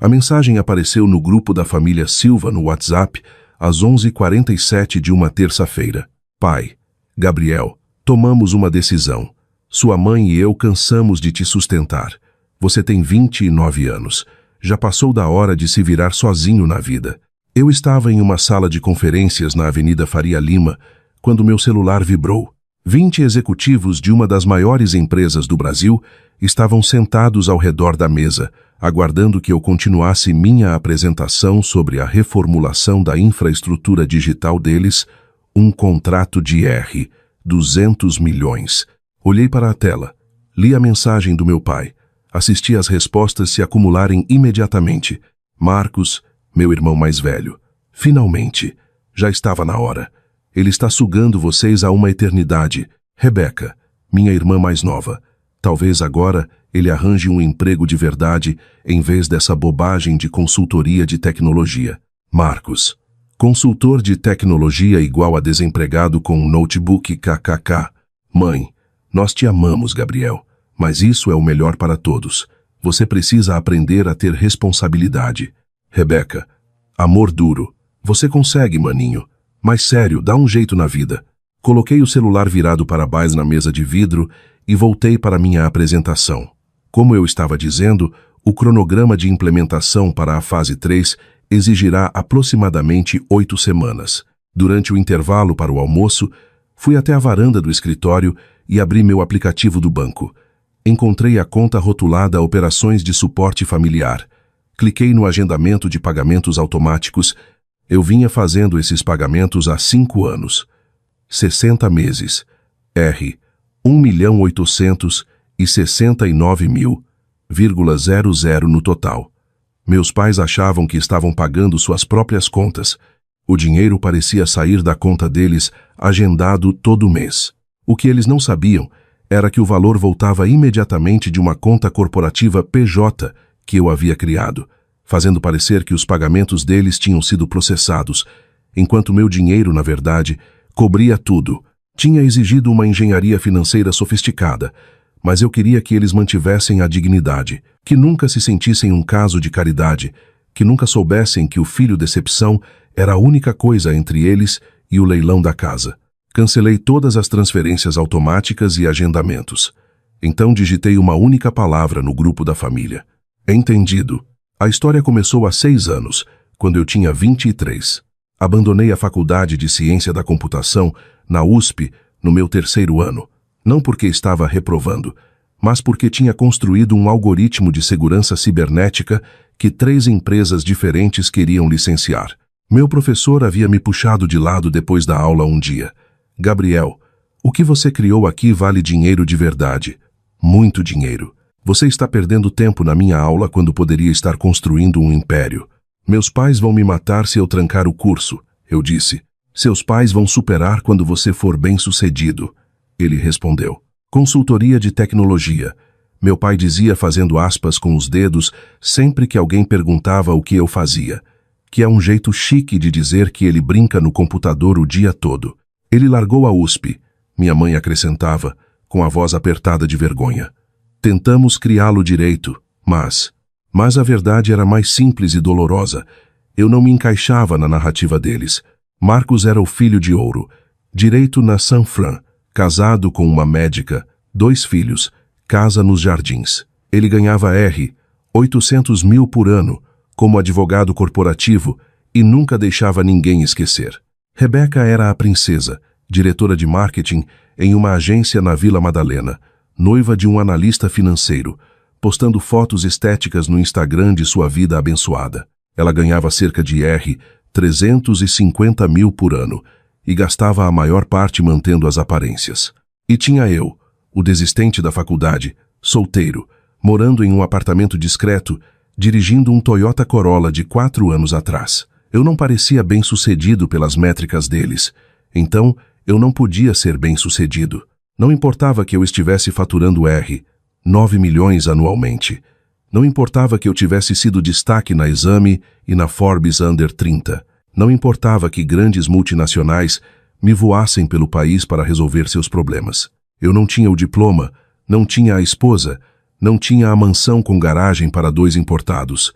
A mensagem apareceu no grupo da família Silva no WhatsApp às 11h47 de uma terça-feira. Pai, Gabriel, tomamos uma decisão. Sua mãe e eu cansamos de te sustentar. Você tem 29 anos. Já passou da hora de se virar sozinho na vida. Eu estava em uma sala de conferências na Avenida Faria Lima quando meu celular vibrou. 20 executivos de uma das maiores empresas do Brasil estavam sentados ao redor da mesa, aguardando que eu continuasse minha apresentação sobre a reformulação da infraestrutura digital deles, um contrato de 200 milhões. Olhei para a tela, li a mensagem do meu pai, assisti às respostas se acumularem imediatamente. Marcos, meu irmão mais velho, finalmente, já estava na hora. Ele está sugando vocês a uma eternidade. Rebeca, minha irmã mais nova, talvez agora ele arranje um emprego de verdade em vez dessa bobagem de consultoria de tecnologia. Marcos, consultor de tecnologia igual a desempregado com um notebook kkk. Mãe, nós te amamos, Gabriel, mas isso é o melhor para todos. Você precisa aprender a ter responsabilidade. Rebeca, amor duro. Você consegue, maninho. Mas sério, dá um jeito na vida. Coloquei o celular virado para baixo na mesa de vidro e voltei para minha apresentação. Como eu estava dizendo, o cronograma de implementação para a fase 3 exigirá aproximadamente 8 semanas. Durante o intervalo para o almoço, fui até a varanda do escritório e abri meu aplicativo do banco. Encontrei a conta rotulada Operações de Suporte Familiar. Cliquei no agendamento de pagamentos automáticos. Eu vinha fazendo esses pagamentos há 5 anos. 60 meses. 1.869.000,00 no total. Meus pais achavam que estavam pagando suas próprias contas. O dinheiro parecia sair da conta deles, agendado todo mês. O que eles não sabiam era que o valor voltava imediatamente de uma conta corporativa PJ que eu havia criado, fazendo parecer que os pagamentos deles tinham sido processados, enquanto meu dinheiro, na verdade, cobria tudo. Tinha exigido uma engenharia financeira sofisticada, mas eu queria que eles mantivessem a dignidade, que nunca se sentissem um caso de caridade, que nunca soubessem que o filho decepção era a única coisa entre eles e o leilão da casa. Cancelei todas as transferências automáticas e agendamentos. Então digitei uma única palavra no grupo da família. Entendido. A história começou há 6 anos, quando eu tinha 23. Abandonei a Faculdade de Ciência da Computação, na USP, no meu 3º ano. Não porque estava reprovando, mas porque tinha construído um algoritmo de segurança cibernética que 3 empresas diferentes queriam licenciar. Meu professor havia me puxado de lado depois da aula um dia. Gabriel, o que você criou aqui vale dinheiro de verdade. Muito dinheiro. Você está perdendo tempo na minha aula quando poderia estar construindo um império. Meus pais vão me matar se eu trancar o curso, eu disse. Seus pais vão superar quando você for bem-sucedido. Ele respondeu. Consultoria de tecnologia. Meu pai dizia fazendo aspas com os dedos sempre que alguém perguntava o que eu fazia, que é um jeito chique de dizer que ele brinca no computador o dia todo. Ele largou a USP, minha mãe acrescentava, com a voz apertada de vergonha. Tentamos criá-lo direito, mas a verdade era mais simples e dolorosa. Eu não me encaixava na narrativa deles. Marcos era o filho de ouro, direito na San Fran, casado com uma médica, 2 filhos, casa nos Jardins. Ele ganhava 800 mil por ano, como advogado corporativo, e nunca deixava ninguém esquecer. Rebeca era a princesa, diretora de marketing em uma agência na Vila Madalena, noiva de um analista financeiro, postando fotos estéticas no Instagram de sua vida abençoada. Ela ganhava cerca de 350 mil por ano e gastava a maior parte mantendo as aparências. E tinha eu, o desistente da faculdade, solteiro, morando em um apartamento discreto, dirigindo um Toyota Corolla de 4 anos atrás. Eu não parecia bem-sucedido pelas métricas deles, então eu não podia ser bem-sucedido. Não importava que eu estivesse faturando 9 milhões anualmente. Não importava que eu tivesse sido destaque na Exame e na Forbes Under 30. Não importava que grandes multinacionais me voassem pelo país para resolver seus problemas. Eu não tinha o diploma, não tinha a esposa, não tinha a mansão com garagem para 2 importados.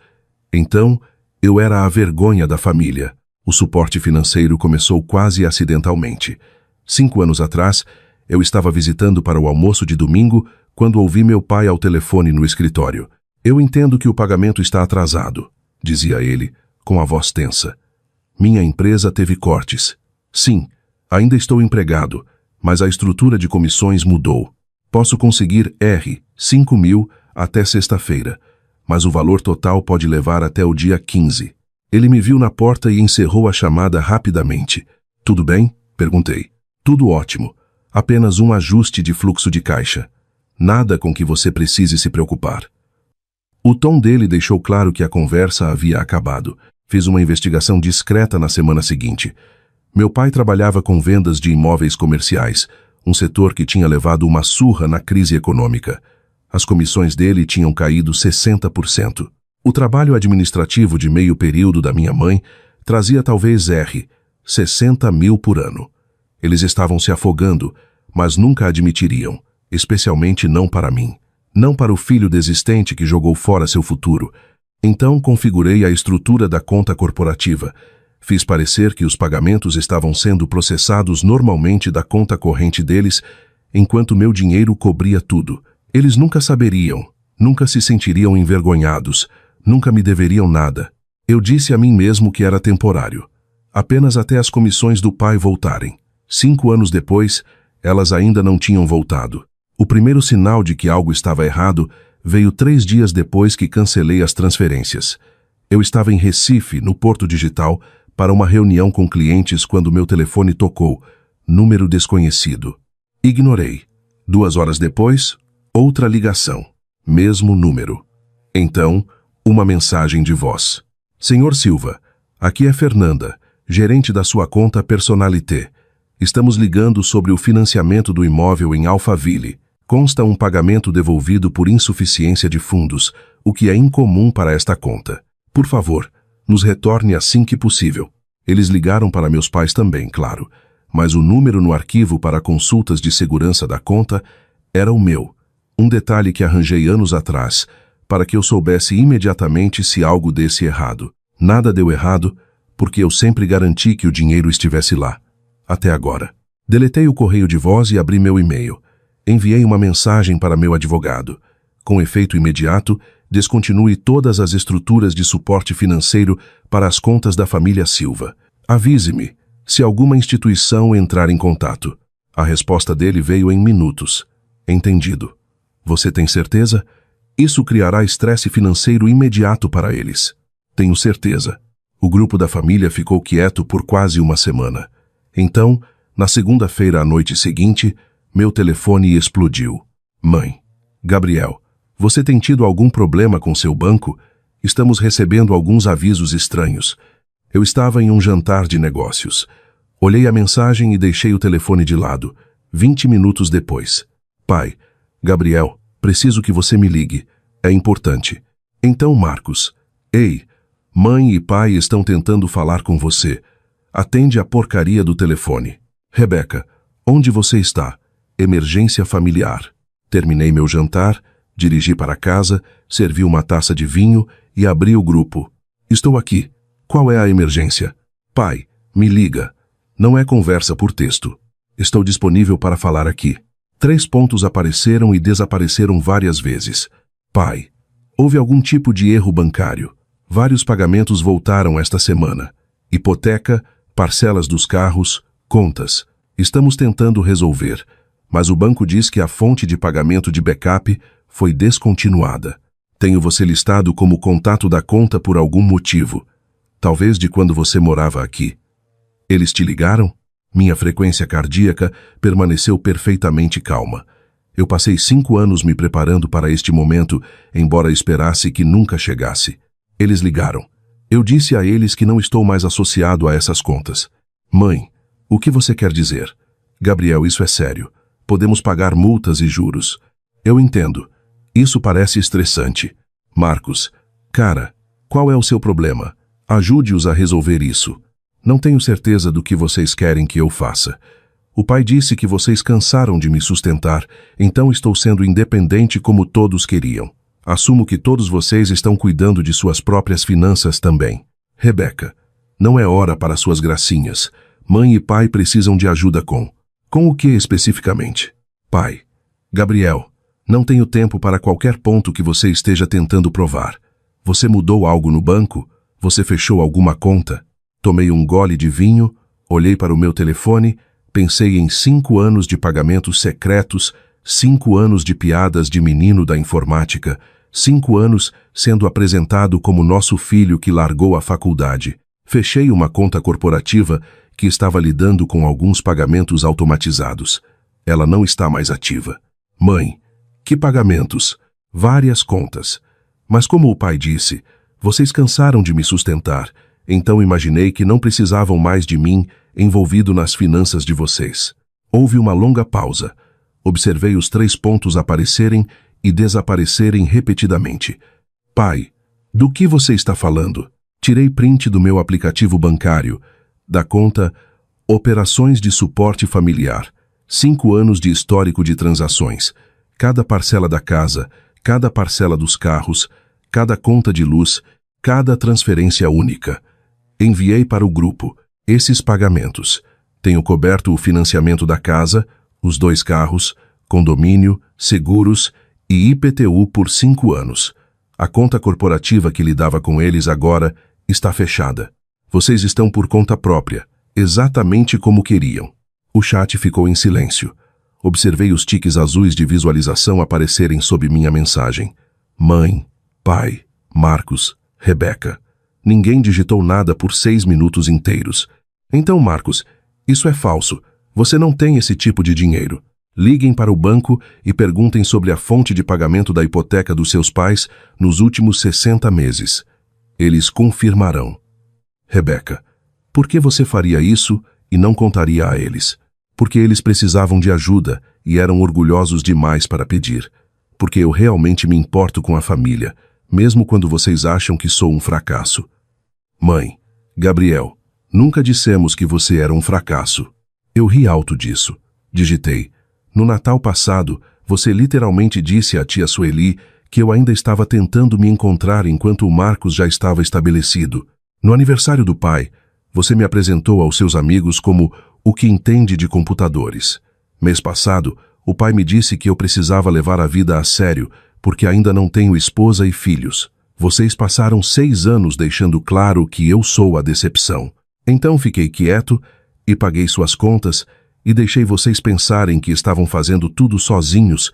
Então, eu era a vergonha da família. O suporte financeiro começou quase acidentalmente. 5 anos atrás, eu estava visitando para o almoço de domingo quando ouvi meu pai ao telefone no escritório. Eu entendo que o pagamento está atrasado, dizia ele, com a voz tensa. Minha empresa teve cortes. Sim, ainda estou empregado, mas a estrutura de comissões mudou. Posso conseguir 5.000 até sexta-feira, mas o valor total pode levar até o dia 15. Ele me viu na porta e encerrou a chamada rapidamente. Tudo bem? Perguntei. Tudo ótimo. Apenas um ajuste de fluxo de caixa. Nada com que você precise se preocupar. O tom dele deixou claro que a conversa havia acabado. Fiz uma investigação discreta na semana seguinte. Meu pai trabalhava com vendas de imóveis comerciais, um setor que tinha levado uma surra na crise econômica. As comissões dele tinham caído 60%. O trabalho administrativo de meio período da minha mãe trazia talvez 60.000 por ano. Eles estavam se afogando, mas nunca admitiriam, especialmente não para mim. Não para o filho desistente que jogou fora seu futuro. Então configurei a estrutura da conta corporativa. Fiz parecer que os pagamentos estavam sendo processados normalmente da conta corrente deles, enquanto meu dinheiro cobria tudo. Eles nunca saberiam, nunca se sentiriam envergonhados, nunca me deveriam nada. Eu disse a mim mesmo que era temporário. Apenas até as comissões do pai voltarem. 5 anos depois, elas ainda não tinham voltado. O primeiro sinal de que algo estava errado veio 3 dias depois que cancelei as transferências. Eu estava em Recife, no Porto Digital, para uma reunião com clientes quando meu telefone tocou. Número desconhecido. Ignorei. 2 horas depois, outra ligação. Mesmo número. Então, uma mensagem de voz. Senhor Silva, aqui é Fernanda, gerente da sua conta Personalité. Estamos ligando sobre o financiamento do imóvel em Alphaville. Consta um pagamento devolvido por insuficiência de fundos, o que é incomum para esta conta. Por favor, nos retorne assim que possível. Eles ligaram para meus pais também, claro, mas o número no arquivo para consultas de segurança da conta era o meu. Um detalhe que arranjei anos atrás, para que eu soubesse imediatamente se algo desse errado. Nada deu errado, porque eu sempre garanti que o dinheiro estivesse lá. Até agora. Deletei o correio de voz e abri meu e-mail. Enviei uma mensagem para meu advogado. Com efeito imediato, descontinue todas as estruturas de suporte financeiro para as contas da família Silva. Avise-me se alguma instituição entrar em contato. A resposta dele veio em minutos. Entendido. Você tem certeza? Isso criará estresse financeiro imediato para eles. Tenho certeza. O grupo da família ficou quieto por quase uma semana. Então, na segunda-feira à noite seguinte, meu telefone explodiu. Mãe. Gabriel, você tem tido algum problema com seu banco? Estamos recebendo alguns avisos estranhos. Eu estava em um jantar de negócios. Olhei a mensagem e deixei o telefone de lado. 20 minutos depois. Pai. Gabriel, preciso que você me ligue. É importante. Então, Marcos. Ei, mãe e pai estão tentando falar com você. Atende a porcaria do telefone. Rebeca, onde você está? Emergência familiar. Terminei meu jantar, dirigi para casa, servi uma taça de vinho e abri o grupo. Estou aqui. Qual é a emergência? Pai, me liga. Não é conversa por texto. Estou disponível para falar aqui. 3 pontos apareceram e desapareceram várias vezes. Pai, houve algum tipo de erro bancário. Vários pagamentos voltaram esta semana. Hipoteca, parcelas dos carros, contas. Estamos tentando resolver, mas o banco diz que a fonte de pagamento de backup foi descontinuada. Tenho você listado como contato da conta por algum motivo. Talvez de quando você morava aqui. Eles te ligaram? Minha frequência cardíaca permaneceu perfeitamente calma. Eu passei 5 anos me preparando para este momento, embora esperasse que nunca chegasse. Eles ligaram. Eu disse a eles que não estou mais associado a essas contas. Mãe, o que você quer dizer? Gabriel, isso é sério. Podemos pagar multas e juros. Eu entendo. Isso parece estressante. Marcos, cara, qual é o seu problema? Ajude-os a resolver isso. Não tenho certeza do que vocês querem que eu faça. O pai disse que vocês cansaram de me sustentar, então estou sendo independente como todos queriam. Assumo que todos vocês estão cuidando de suas próprias finanças também. Rebeca, não é hora para suas gracinhas. Mãe e pai precisam de ajuda com... Com o que especificamente? Pai. Gabriel, não tenho tempo para qualquer ponto que você esteja tentando provar. Você mudou algo no banco? Você fechou alguma conta? Tomei um gole de vinho, olhei para o meu telefone, pensei em 5 anos de pagamentos secretos, 5 anos de piadas de menino da informática, 5 anos sendo apresentado como nosso filho que largou a faculdade. Fechei uma conta corporativa que estava lidando com alguns pagamentos automatizados. Ela não está mais ativa. Mãe, que pagamentos? Várias contas. Mas como o pai disse, vocês cansaram de me sustentar, então imaginei que não precisavam mais de mim envolvido nas finanças de vocês. Houve uma longa pausa. Observei os 3 pontos aparecerem e desaparecerem repetidamente. Pai, do que você está falando? Tirei print do meu aplicativo bancário, da conta Operações de Suporte Familiar. 5 anos de histórico de transações. Cada parcela da casa, cada parcela dos carros, cada conta de luz, cada transferência única. Enviei para o grupo esses pagamentos. Tenho coberto o financiamento da casa, os 2 carros, condomínio, seguros e IPTU por 5 anos. A conta corporativa que lidava com eles agora está fechada. Vocês estão por conta própria, exatamente como queriam. O chat ficou em silêncio. Observei os tiques azuis de visualização aparecerem sob minha mensagem. Mãe, pai, Marcos, Rebeca. Ninguém digitou nada por 6 minutos inteiros. Então, Marcos, isso é falso. Você não tem esse tipo de dinheiro. Liguem para o banco e perguntem sobre a fonte de pagamento da hipoteca dos seus pais nos últimos 60 meses. Eles confirmarão. Rebeca, por que você faria isso e não contaria a eles? Porque eles precisavam de ajuda e eram orgulhosos demais para pedir. Porque eu realmente me importo com a família, mesmo quando vocês acham que sou um fracasso. Mãe, Gabriel, nunca dissemos que você era um fracasso. Eu ri alto disso. Digitei. No Natal passado, você literalmente disse à tia Sueli que eu ainda estava tentando me encontrar enquanto o Marcos já estava estabelecido. No aniversário do pai, você me apresentou aos seus amigos como o que entende de computadores. Mês passado, o pai me disse que eu precisava levar a vida a sério, porque ainda não tenho esposa e filhos. Vocês passaram 6 anos deixando claro que eu sou a decepção. Então fiquei quieto e paguei suas contas e deixei vocês pensarem que estavam fazendo tudo sozinhos,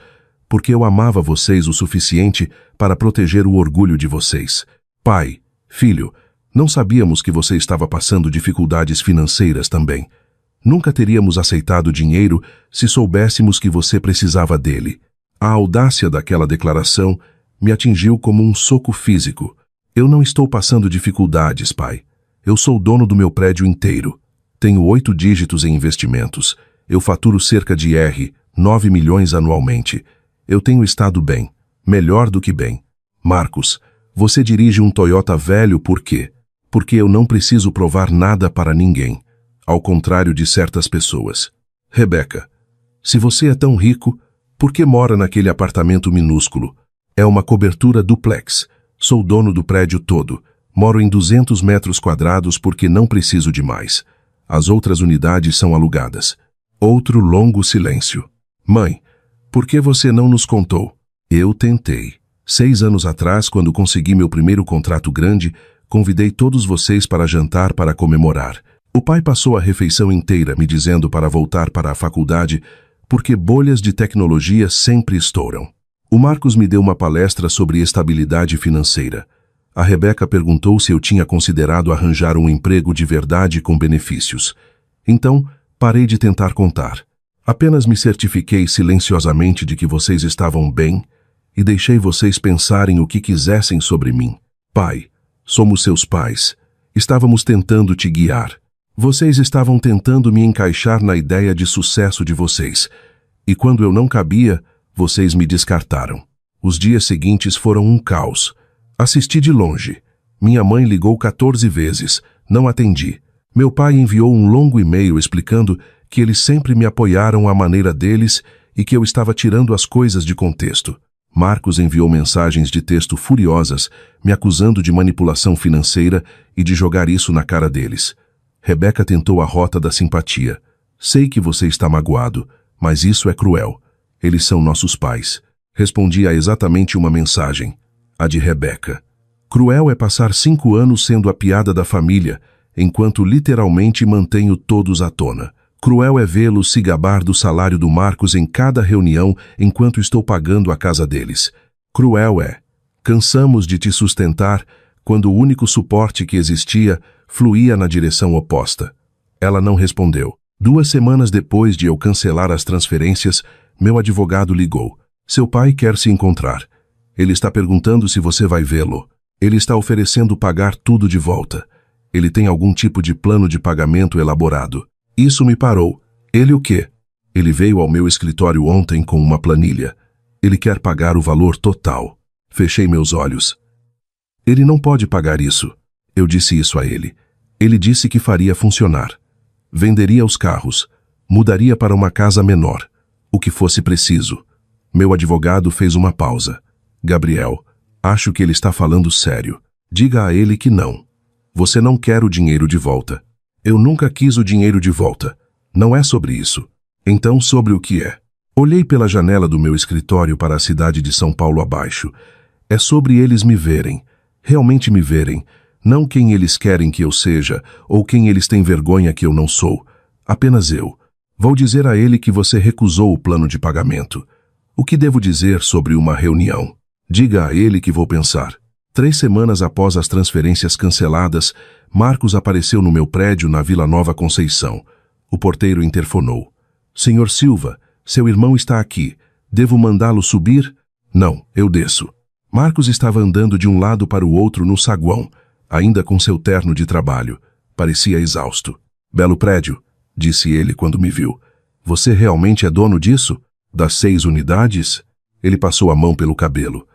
porque eu amava vocês o suficiente para proteger o orgulho de vocês. Pai, filho, não sabíamos que você estava passando dificuldades financeiras também. Nunca teríamos aceitado dinheiro se soubéssemos que você precisava dele. A audácia daquela declaração me atingiu como um soco físico. Eu não estou passando dificuldades, pai. Eu sou o dono do meu prédio inteiro. Tenho 8 dígitos em investimentos. Eu faturo cerca de 9 milhões anualmente. Eu tenho estado bem. Melhor do que bem. Marcos, você dirige um Toyota velho por quê? Porque eu não preciso provar nada para ninguém. Ao contrário de certas pessoas. Rebeca, se você é tão rico, por que mora naquele apartamento minúsculo? É uma cobertura duplex. Sou dono do prédio todo. Moro em 200 metros quadrados porque não preciso de mais. As outras unidades são alugadas. Outro longo silêncio. Mãe, por que você não nos contou? Eu tentei. 6 anos atrás, quando consegui meu primeiro contrato grande, convidei todos vocês para jantar para comemorar. O pai passou a refeição inteira me dizendo para voltar para a faculdade porque bolhas de tecnologia sempre estouram. O Marcos me deu uma palestra sobre estabilidade financeira. A Rebeca perguntou se eu tinha considerado arranjar um emprego de verdade com benefícios. Então, parei de tentar contar. Apenas me certifiquei silenciosamente de que vocês estavam bem e deixei vocês pensarem o que quisessem sobre mim. Pai, somos seus pais. Estávamos tentando te guiar. Vocês estavam tentando me encaixar na ideia de sucesso de vocês. E quando eu não cabia, vocês me descartaram. Os dias seguintes foram um caos. Assisti de longe. Minha mãe ligou 14 vezes. Não atendi. Meu pai enviou um longo e-mail explicando que eles sempre me apoiaram à maneira deles e que eu estava tirando as coisas de contexto. Marcos enviou mensagens de texto furiosas, me acusando de manipulação financeira e de jogar isso na cara deles. Rebeca tentou a rota da simpatia. Sei que você está magoado, mas isso é cruel. Eles são nossos pais. Respondi a exatamente uma mensagem, a de Rebeca. Cruel é passar 5 anos sendo a piada da família, enquanto literalmente mantenho todos à tona. Cruel é vê-lo se gabar do salário do Marcos em cada reunião enquanto estou pagando a casa deles. Cruel é. Cansamos de te sustentar quando o único suporte que existia fluía na direção oposta. Ela não respondeu. 2 semanas depois de eu cancelar as transferências, meu advogado ligou. Seu pai quer se encontrar. Ele está perguntando se você vai vê-lo. Ele está oferecendo pagar tudo de volta. Ele tem algum tipo de plano de pagamento elaborado. Isso me parou. Ele o quê? Ele veio ao meu escritório ontem com uma planilha. Ele quer pagar o valor total. Fechei meus olhos. Ele não pode pagar isso. Eu disse isso a ele. Ele disse que faria funcionar. Venderia os carros. Mudaria para uma casa menor. O que fosse preciso. Meu advogado fez uma pausa. Gabriel, acho que ele está falando sério. Diga a ele que não. Você não quer o dinheiro de volta. Eu nunca quis o dinheiro de volta. Não é sobre isso. Então sobre o que é? Olhei pela janela do meu escritório para a cidade de São Paulo abaixo. É sobre eles me verem. Realmente me verem. Não quem eles querem que eu seja, ou quem eles têm vergonha que eu não sou. Apenas eu. Vou dizer a ele que você recusou o plano de pagamento. O que devo dizer sobre uma reunião? Diga a ele que vou pensar. 3 semanas após as transferências canceladas, Marcos apareceu no meu prédio na Vila Nova Conceição. O porteiro interfonou. Senhor Silva, seu irmão está aqui. Devo mandá-lo subir? Não, eu desço. Marcos estava andando de um lado para o outro no saguão, ainda com seu terno de trabalho. Parecia exausto. Belo prédio, disse ele quando me viu. Você realmente é dono disso? Das 6 unidades? Ele passou a mão pelo cabelo.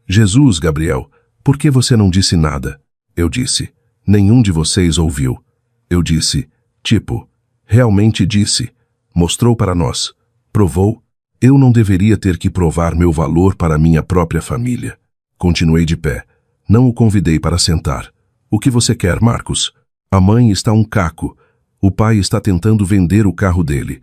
Jesus, Gabriel, por que você não disse nada? Eu disse. Nenhum de vocês ouviu. Eu disse. Tipo, realmente disse. Mostrou para nós. Provou. Eu não deveria ter que provar meu valor para minha própria família. Continuei de pé. Não o convidei para sentar. O que você quer, Marcos? A mãe está um caco. O pai está tentando vender o carro dele.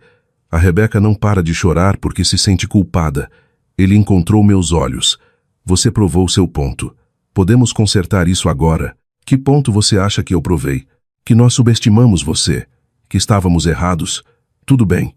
A Rebeca não para de chorar porque se sente culpada. Ele encontrou meus olhos. Você provou seu ponto. Podemos consertar isso agora. Que ponto você acha que eu provei? Que nós subestimamos você. Que estávamos errados. Tudo bem.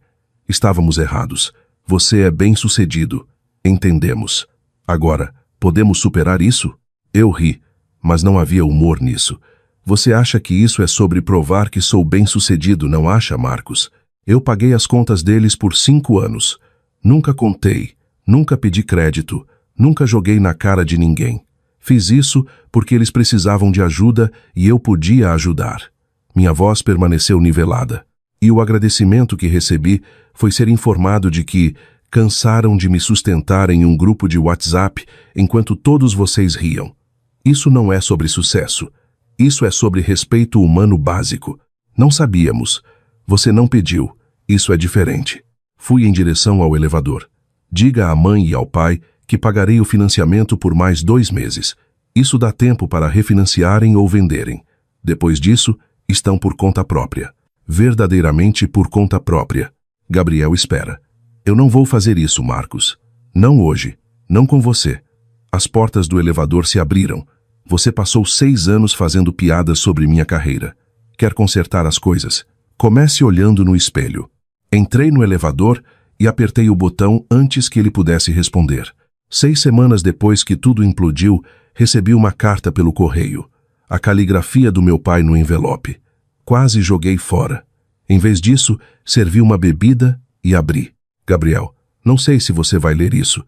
Estávamos errados. Você é bem-sucedido. Entendemos. Agora, podemos superar isso? Eu ri, mas não havia humor nisso. Você acha que isso é sobre provar que sou bem-sucedido, não acha, Marcos? Eu paguei as contas deles por 5 anos. Nunca contei, nunca pedi crédito, nunca joguei na cara de ninguém. Fiz isso porque eles precisavam de ajuda e eu podia ajudar. Minha voz permaneceu nivelada. E o agradecimento que recebi foi ser informado de que cansaram de me sustentar em um grupo de WhatsApp enquanto todos vocês riam. Isso não é sobre sucesso. Isso é sobre respeito humano básico. Não sabíamos. Você não pediu. Isso é diferente. Fui em direção ao elevador. Diga à mãe e ao pai que pagarei o financiamento por mais 2 meses. Isso dá tempo para refinanciarem ou venderem. Depois disso, estão por conta própria. Verdadeiramente por conta própria. Gabriel espera. Eu não vou fazer isso, Marcos. Não hoje. Não com você. As portas do elevador se abriram. Você passou 6 anos fazendo piadas sobre minha carreira. Quer consertar as coisas? Comece olhando no espelho. Entrei no elevador e apertei o botão antes que ele pudesse responder. 6 semanas depois que tudo implodiu, recebi uma carta pelo correio. A caligrafia do meu pai no envelope. Quase joguei fora. Em vez disso, servi uma bebida e abri. Gabriel, não sei se você vai ler isso.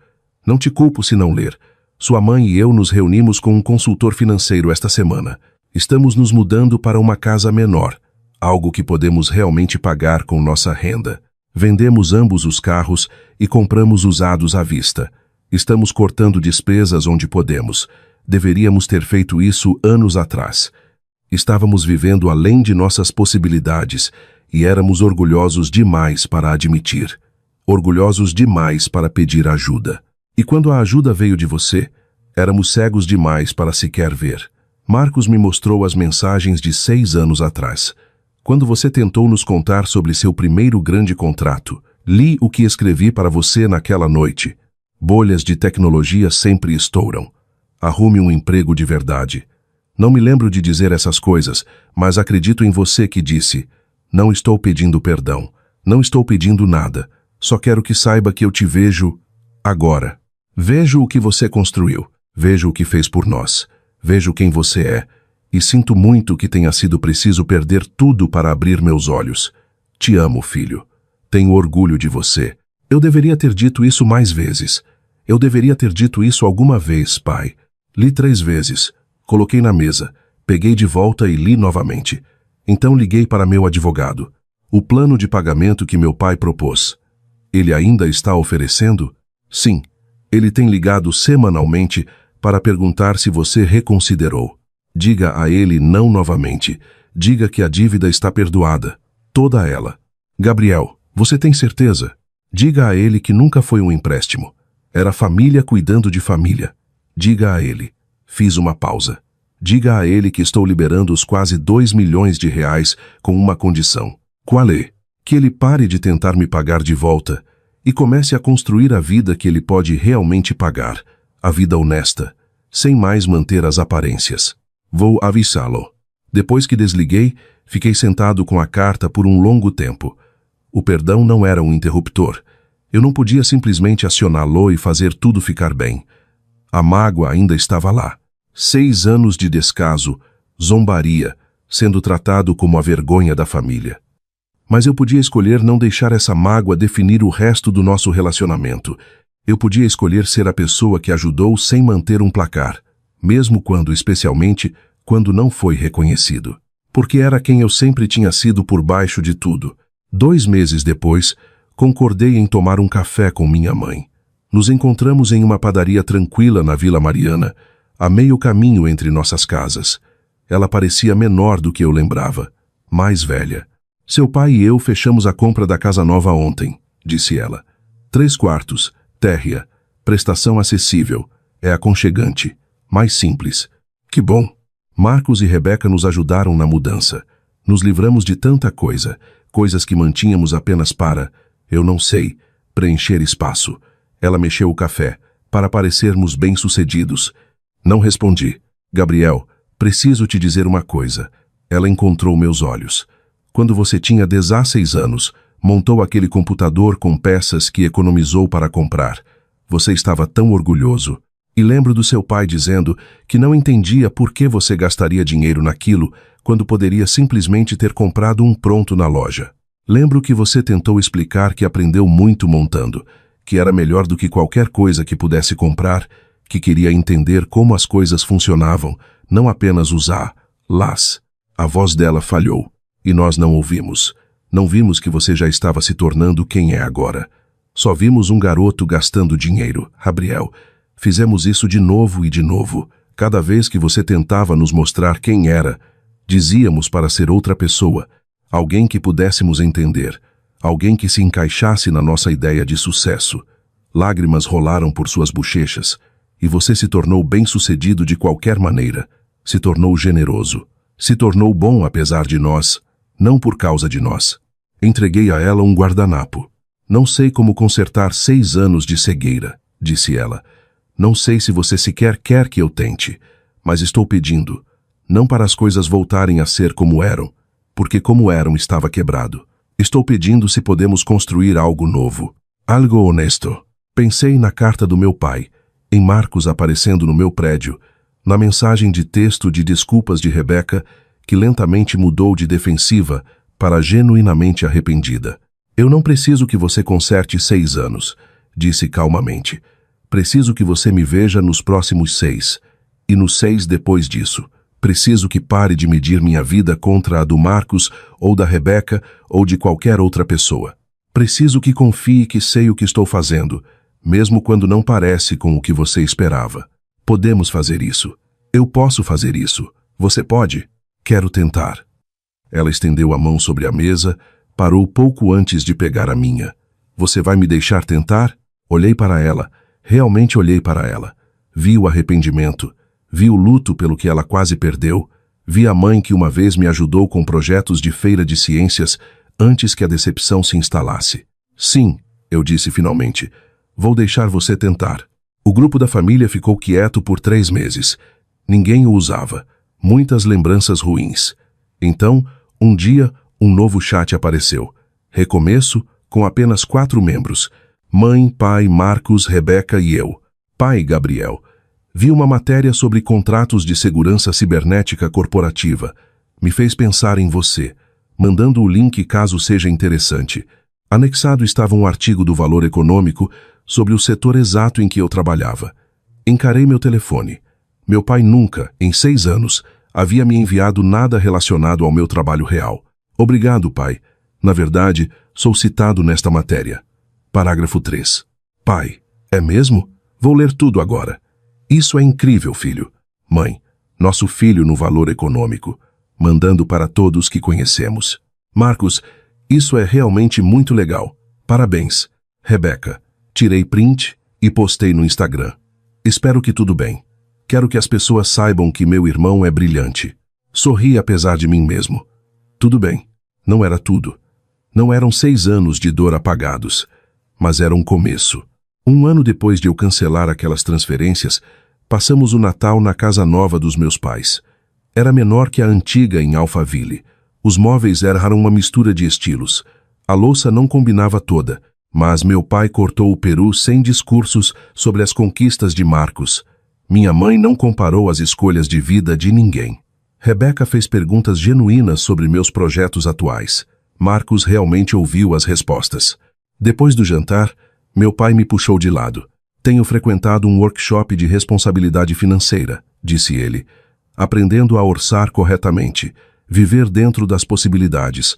Não te culpo se não ler. Sua mãe e eu nos reunimos com um consultor financeiro esta semana. Estamos nos mudando para uma casa menor, algo que podemos realmente pagar com nossa renda. Vendemos ambos os carros e compramos usados à vista. Estamos cortando despesas onde podemos. Deveríamos ter feito isso anos atrás. Estávamos vivendo além de nossas possibilidades e éramos orgulhosos demais para admitir. Orgulhosos demais para pedir ajuda. E quando a ajuda veio de você, éramos cegos demais para sequer ver. Marcos me mostrou as mensagens de 6 anos atrás. Quando você tentou nos contar sobre seu primeiro grande contrato, li o que escrevi para você naquela noite. Bolhas de tecnologia sempre estouram. Arrume um emprego de verdade. Não me lembro de dizer essas coisas, mas acredito em você que disse: não estou pedindo perdão, não estou pedindo nada, só quero que saiba que eu te vejo agora. Vejo o que você construiu, vejo o que fez por nós, vejo quem você é, e sinto muito que tenha sido preciso perder tudo para abrir meus olhos. Te amo, filho. Tenho orgulho de você. Eu deveria ter dito isso mais vezes. Eu deveria ter dito isso alguma vez, pai. Li 3 vezes. Coloquei na mesa, peguei de volta e li novamente. Então liguei para meu advogado. O plano de pagamento que meu pai propôs. Ele ainda está oferecendo? Sim. Ele tem ligado semanalmente para perguntar se você reconsiderou. Diga a ele não novamente. Diga que a dívida está perdoada. Toda ela. Gabriel, você tem certeza? Diga a ele que nunca foi um empréstimo. Era família cuidando de família. Diga a ele. Fiz uma pausa. Diga a ele que estou liberando os quase 2 milhões de reais com uma condição. Qual é? Que ele pare de tentar me pagar de volta e comece a construir a vida que ele pode realmente pagar, a vida honesta, sem mais manter as aparências. Vou avisá-lo. Depois que desliguei, fiquei sentado com a carta por um longo tempo. O perdão não era um interruptor. Eu não podia simplesmente acioná-lo e fazer tudo ficar bem. A mágoa ainda estava lá. 6 anos de descaso, zombaria, sendo tratado como a vergonha da família. Mas eu podia escolher não deixar essa mágoa definir o resto do nosso relacionamento. Eu podia escolher ser a pessoa que ajudou sem manter um placar, mesmo especialmente quando não foi reconhecido. Porque era quem eu sempre tinha sido por baixo de tudo. 2 meses depois, concordei em tomar um café com minha mãe. Nos encontramos em uma padaria tranquila na Vila Mariana, a meio caminho entre nossas casas. Ela parecia menor do que eu lembrava, mais velha. Seu pai e eu fechamos a compra da casa nova ontem, disse ela. 3 quartos, térrea, prestação acessível, é aconchegante, mais simples. Que bom! Marcos e Rebeca nos ajudaram na mudança. Nos livramos de tanta coisa, coisas que mantínhamos apenas para, eu não sei, preencher espaço. Ela mexeu o café, para parecermos bem-sucedidos. Não respondi. Gabriel, preciso te dizer uma coisa. Ela encontrou meus olhos. Quando você tinha 16 anos, montou aquele computador com peças que economizou para comprar. Você estava tão orgulhoso. E lembro do seu pai dizendo que não entendia por que você gastaria dinheiro naquilo quando poderia simplesmente ter comprado um pronto na loja. Lembro que você tentou explicar que aprendeu muito montando, que era melhor do que qualquer coisa que pudesse comprar, que queria entender como as coisas funcionavam, não apenas usá-las. A voz dela falhou, e nós não ouvimos. Não vimos que você já estava se tornando quem é agora. Só vimos um garoto gastando dinheiro, Gabriel. Fizemos isso de novo e de novo. Cada vez que você tentava nos mostrar quem era, dizíamos para ser outra pessoa, alguém que pudéssemos entender, alguém que se encaixasse na nossa ideia de sucesso. Lágrimas rolaram por suas bochechas, e você se tornou bem-sucedido de qualquer maneira. Se tornou generoso. Se tornou bom apesar de nós, não por causa de nós. Entreguei a ela um guardanapo. Não sei como consertar 6 anos de cegueira, disse ela. Não sei se você sequer quer que eu tente, mas estou pedindo, não para as coisas voltarem a ser como eram, porque como eram estava quebrado. Estou pedindo se podemos construir algo novo, algo honesto. Pensei na carta do meu pai, em Marcos aparecendo no meu prédio, na mensagem de texto de desculpas de Rebeca, que lentamente mudou de defensiva para genuinamente arrependida. Eu não preciso que você conserte 6 anos, disse calmamente. Preciso que você me veja nos próximos 6, e nos 6 depois disso. Preciso que pare de medir minha vida contra a do Marcos, ou da Rebeca, ou de qualquer outra pessoa. Preciso que confie que sei o que estou fazendo, mesmo quando não parece com o que você esperava. Podemos fazer isso. Eu posso fazer isso. Você pode? Quero tentar. Ela estendeu a mão sobre a mesa, parou pouco antes de pegar a minha. Você vai me deixar tentar? Olhei para ela. Realmente olhei para ela. Vi o arrependimento. Vi o luto pelo que ela quase perdeu. Vi a mãe que uma vez me ajudou com projetos de feira de ciências antes que a decepção se instalasse. Sim, eu disse finalmente. Vou deixar você tentar. O grupo da família ficou quieto por 3 meses. Ninguém o usava. Muitas lembranças ruins. Então, um dia, um novo chat apareceu. Recomeço, com apenas 4 membros. Mãe, pai, Marcos, Rebeca e eu. Pai, Gabriel. Vi uma matéria sobre contratos de segurança cibernética corporativa. Me fez pensar em você, mandando o link caso seja interessante. Anexado estava um artigo do Valor Econômico sobre o setor exato em que eu trabalhava. Encarei meu telefone. Meu pai nunca, em 6 anos, havia me enviado nada relacionado ao meu trabalho real. Obrigado, pai. Na verdade, sou citado nesta matéria. Parágrafo 3. Pai, é mesmo? Vou ler tudo agora. Isso é incrível, filho. Mãe, nosso filho no Valor Econômico, mandando para todos que conhecemos. Marcos, isso é realmente muito legal. Parabéns. Rebeca, tirei print e postei no Instagram. Espero que tudo bem. Quero que as pessoas saibam que meu irmão é brilhante. Sorri apesar de mim mesmo. Tudo bem. Não era tudo. Não eram 6 anos de dor apagados, mas era um começo. 1 ano depois de eu cancelar aquelas transferências, passamos o Natal na casa nova dos meus pais. Era menor que a antiga em Alphaville. Os móveis eram uma mistura de estilos. A louça não combinava toda, mas meu pai cortou o peru sem discursos sobre as conquistas de Marcos. Minha mãe não comparou as escolhas de vida de ninguém. Rebeca fez perguntas genuínas sobre meus projetos atuais. Marcos realmente ouviu as respostas. Depois do jantar, meu pai me puxou de lado. Tenho frequentado um workshop de responsabilidade financeira, disse ele, aprendendo a orçar corretamente, viver dentro das possibilidades,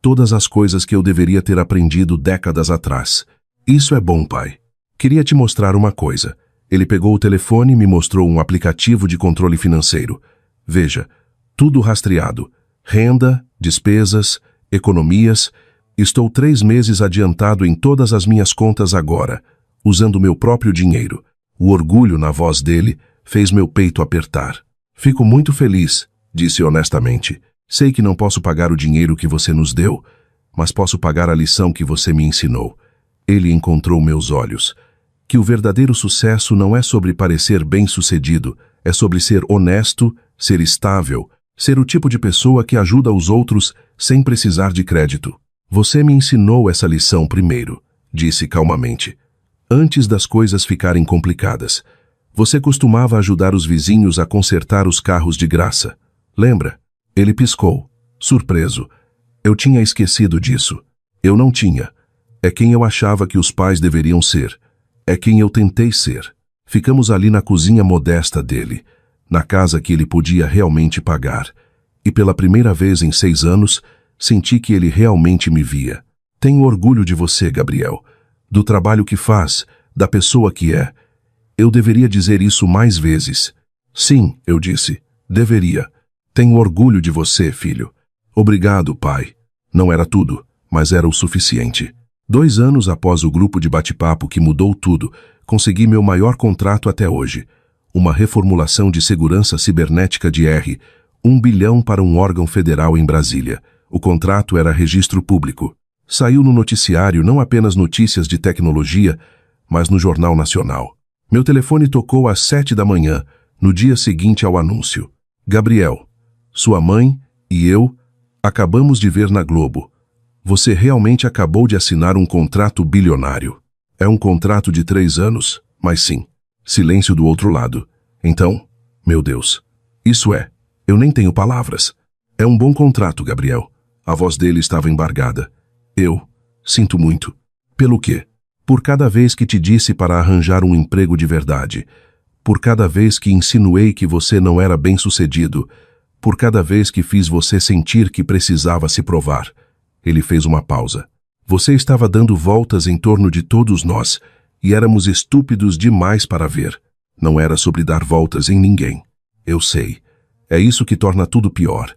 todas as coisas que eu deveria ter aprendido décadas atrás. Isso é bom, pai. Queria te mostrar uma coisa. Ele pegou o telefone e me mostrou um aplicativo de controle financeiro. Veja, tudo rastreado. Renda, despesas, economias. Estou 3 meses adiantado em todas as minhas contas agora, usando meu próprio dinheiro. O orgulho na voz dele fez meu peito apertar. Fico muito feliz, disse honestamente. Sei que não posso pagar o dinheiro que você nos deu, mas posso pagar a lição que você me ensinou. Ele encontrou meus olhos. Que o verdadeiro sucesso não é sobre parecer bem-sucedido, é sobre ser honesto, ser estável, ser o tipo de pessoa que ajuda os outros sem precisar de crédito. Você me ensinou essa lição primeiro, disse calmamente. Antes das coisas ficarem complicadas. Você costumava ajudar os vizinhos a consertar os carros de graça. Lembra? Ele piscou, surpreso. Eu tinha esquecido disso. Eu não tinha. É quem eu achava que os pais deveriam ser. É quem eu tentei ser. Ficamos ali na cozinha modesta dele, na casa que ele podia realmente pagar. E pela primeira vez em 6 anos, senti que ele realmente me via. Tenho orgulho de você, Gabriel, do trabalho que faz, da pessoa que é. Eu deveria dizer isso mais vezes. Sim, eu disse, deveria. Tenho orgulho de você, filho. Obrigado, pai. Não era tudo, mas era o suficiente. 2 anos após o grupo de bate-papo que mudou tudo, consegui meu maior contrato até hoje. Uma reformulação de segurança cibernética de R, 1 bilhão para um órgão federal em Brasília. O contrato era registro público. Saiu no noticiário não apenas notícias de tecnologia, mas no Jornal Nacional. Meu telefone tocou às 7 da manhã, no dia seguinte ao anúncio. Gabriel, sua mãe e eu acabamos de ver na Globo. Você realmente acabou de assinar um contrato bilionário. É um contrato de 3 anos, mas sim. Silêncio do outro lado. Então, meu Deus. Isso é, eu nem tenho palavras. É um bom contrato, Gabriel. A voz dele estava embargada. Eu sinto muito. Pelo quê? Por cada vez que te disse para arranjar um emprego de verdade. Por cada vez que insinuei que você não era bem-sucedido. Por cada vez que fiz você sentir que precisava se provar. Ele fez uma pausa. Você estava dando voltas em torno de todos nós, e éramos estúpidos demais para ver. Não era sobre dar voltas em ninguém. Eu sei. É isso que torna tudo pior.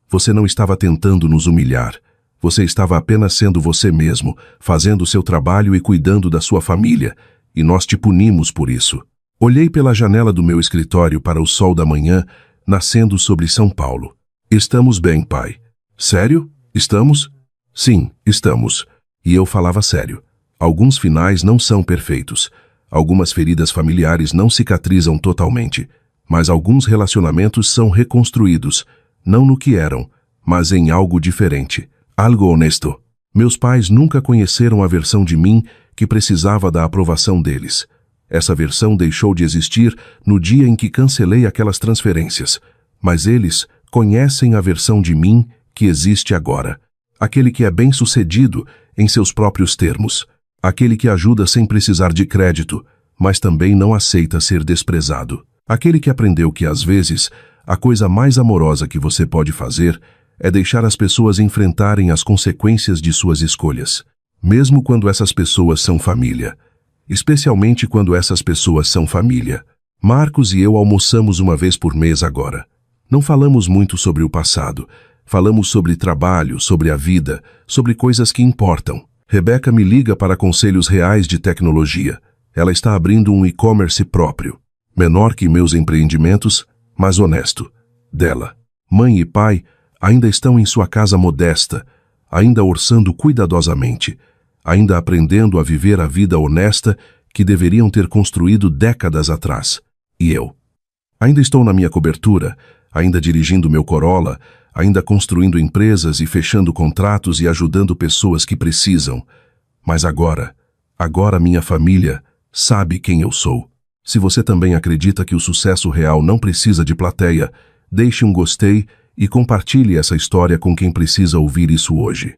Você não estava tentando nos humilhar. Você estava apenas sendo você mesmo, fazendo o seu trabalho e cuidando da sua família. e nós te punimos por isso. Olhei pela janela do meu escritório para o sol da manhã, nascendo sobre São Paulo. Estamos bem, pai. Sério? Estamos? Sim, estamos. E eu falava sério. Alguns finais não são perfeitos. Algumas feridas familiares não cicatrizam totalmente. Mas alguns relacionamentos são reconstruídos, não no que eram, mas em algo diferente. Algo honesto. Meus pais nunca conheceram a versão de mim que precisava da aprovação deles. Essa versão deixou de existir no dia em que cancelei aquelas transferências. Mas eles conhecem a versão de mim que existe agora. Aquele que é bem-sucedido em seus próprios termos. Aquele que ajuda sem precisar de crédito, mas também não aceita ser desprezado. Aquele que aprendeu que, às vezes, a coisa mais amorosa que você pode fazer é deixar as pessoas enfrentarem as consequências de suas escolhas, mesmo quando essas pessoas são família. Especialmente quando essas pessoas são família. Marcos e eu almoçamos uma vez por mês agora. Não falamos muito sobre o passado. Falamos sobre trabalho, sobre a vida, sobre coisas que importam. Rebeca me liga para conselhos reais de tecnologia. Ela está abrindo um e-commerce próprio. Menor que meus empreendimentos, mas honesto. Dela. Mãe e pai ainda estão em sua casa modesta, ainda orçando cuidadosamente, ainda aprendendo a viver a vida honesta que deveriam ter construído décadas atrás. E eu? Ainda estou na minha cobertura, ainda dirigindo meu Corolla, ainda construindo empresas e fechando contratos e ajudando pessoas que precisam. Mas agora minha família sabe quem eu sou. Se você também acredita que o sucesso real não precisa de plateia, deixe um gostei e compartilhe essa história com quem precisa ouvir isso hoje.